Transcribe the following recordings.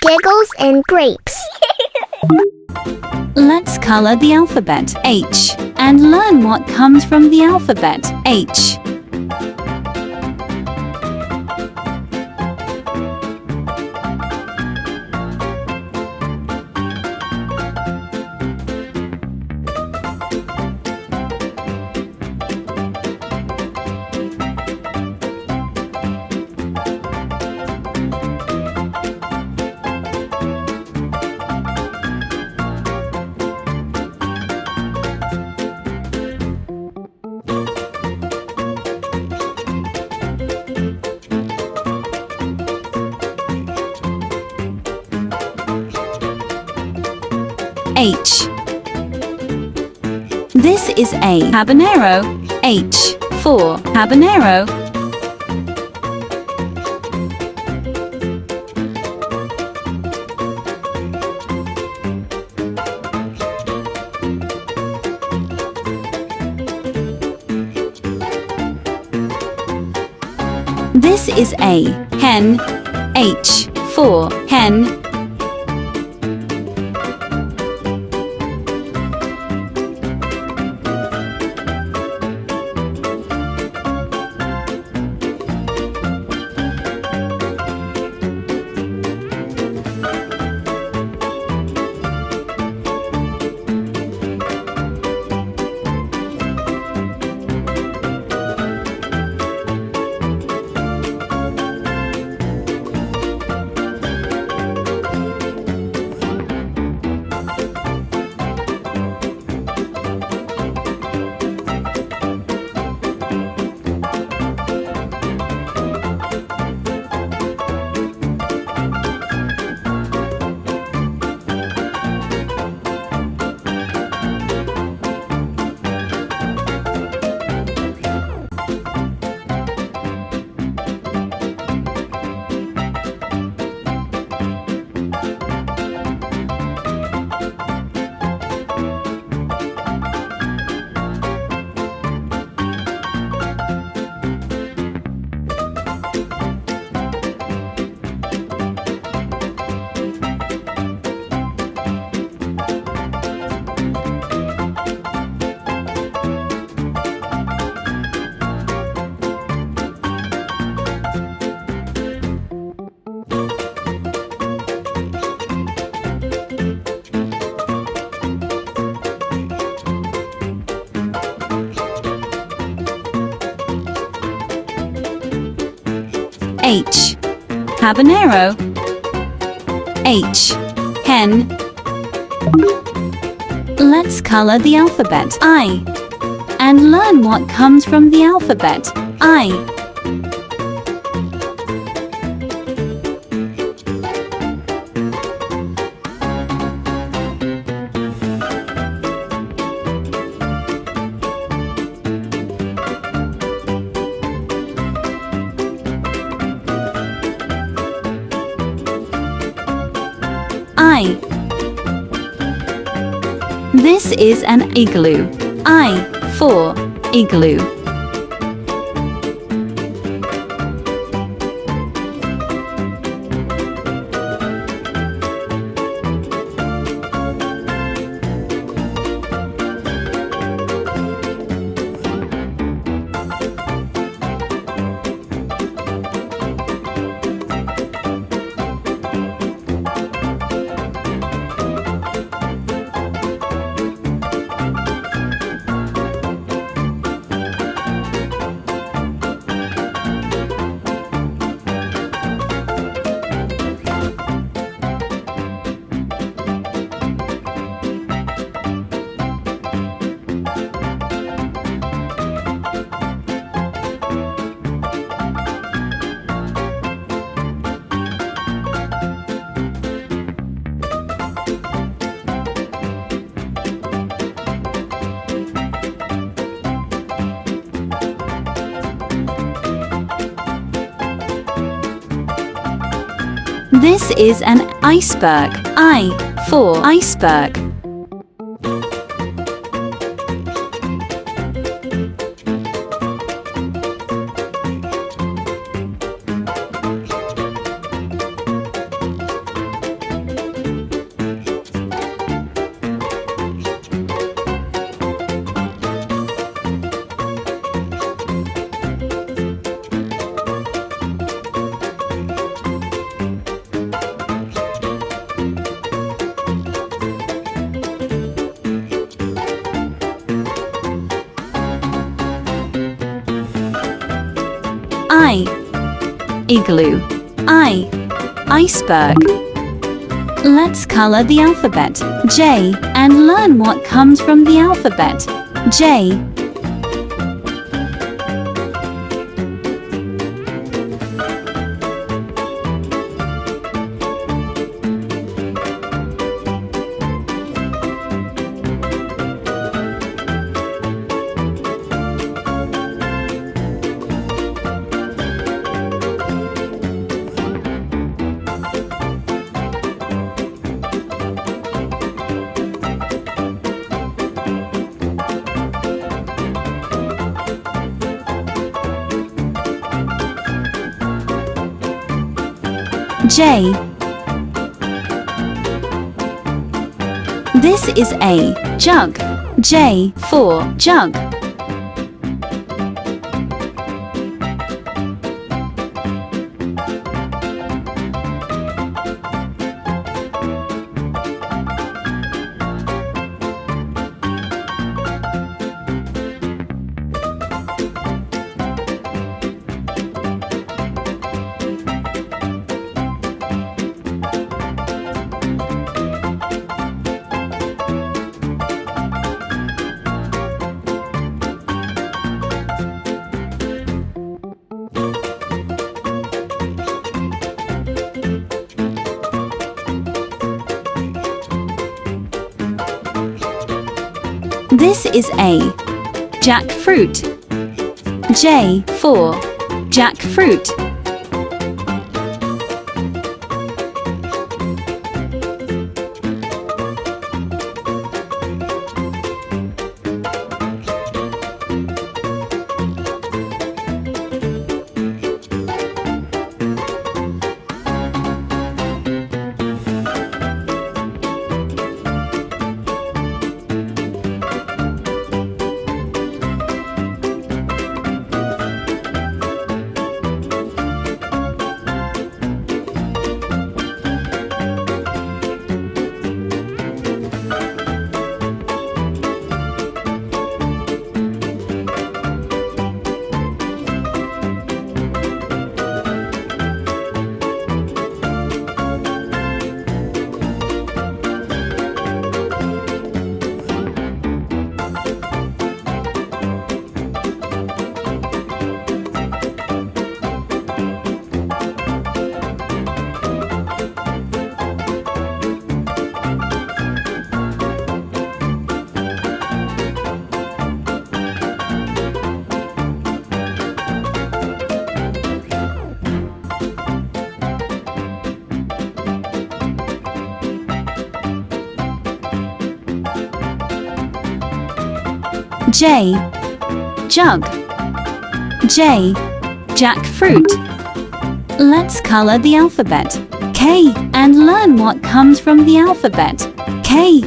Giggles and grapes. Let's color the alphabet H and learn what comes from the alphabet H. H. This is a habanero. H for habanero. This is a hen. H for hen. H. Habanero. H. Hen. Let's color the alphabet I and learn what comes from the alphabet I. This is an igloo. I for igloo. This is an iceberg. I for iceberg. I. Igloo. I. Iceberg. Let's color the alphabet J and learn what comes from the alphabet J. J. This is a jug. J for jug. This is a jackfruit. J for jackfruit. J. Jug. J. Jackfruit. Let's color the alphabet K and learn what comes from the alphabet K.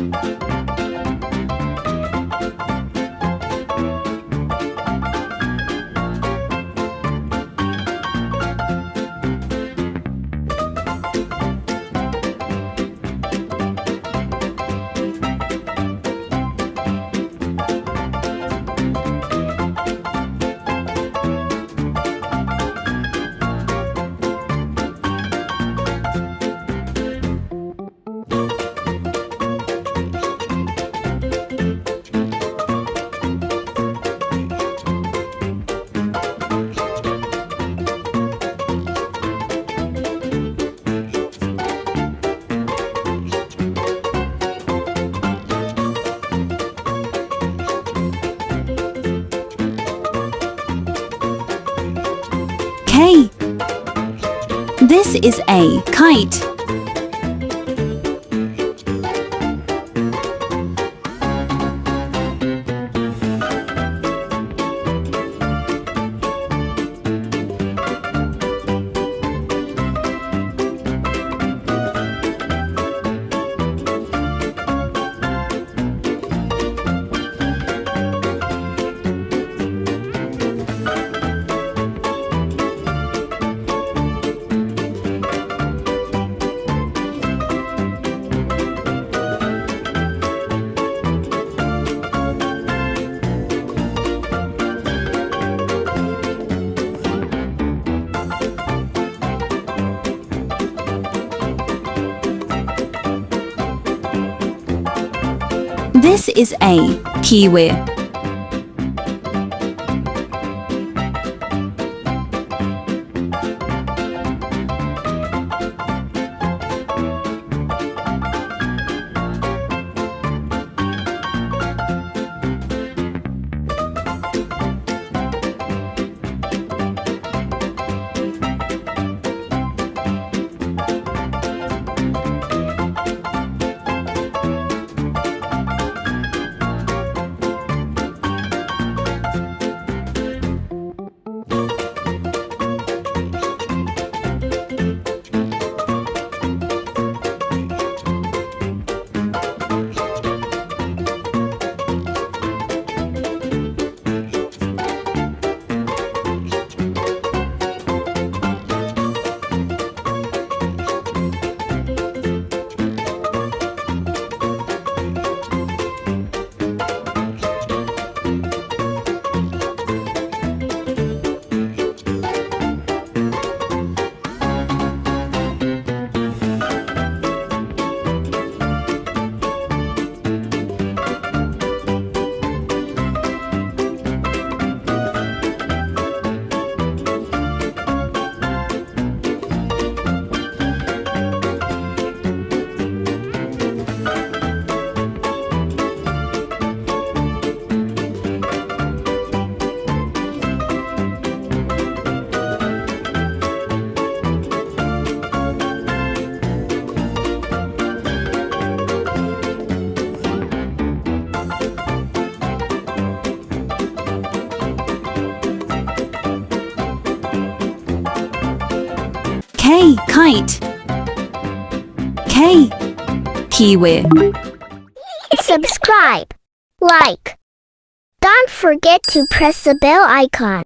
K. This is a kite. This is A. Kiwi. K. Kite. K. Kiwi. Subscribe, like. Don't forget to press the bell icon.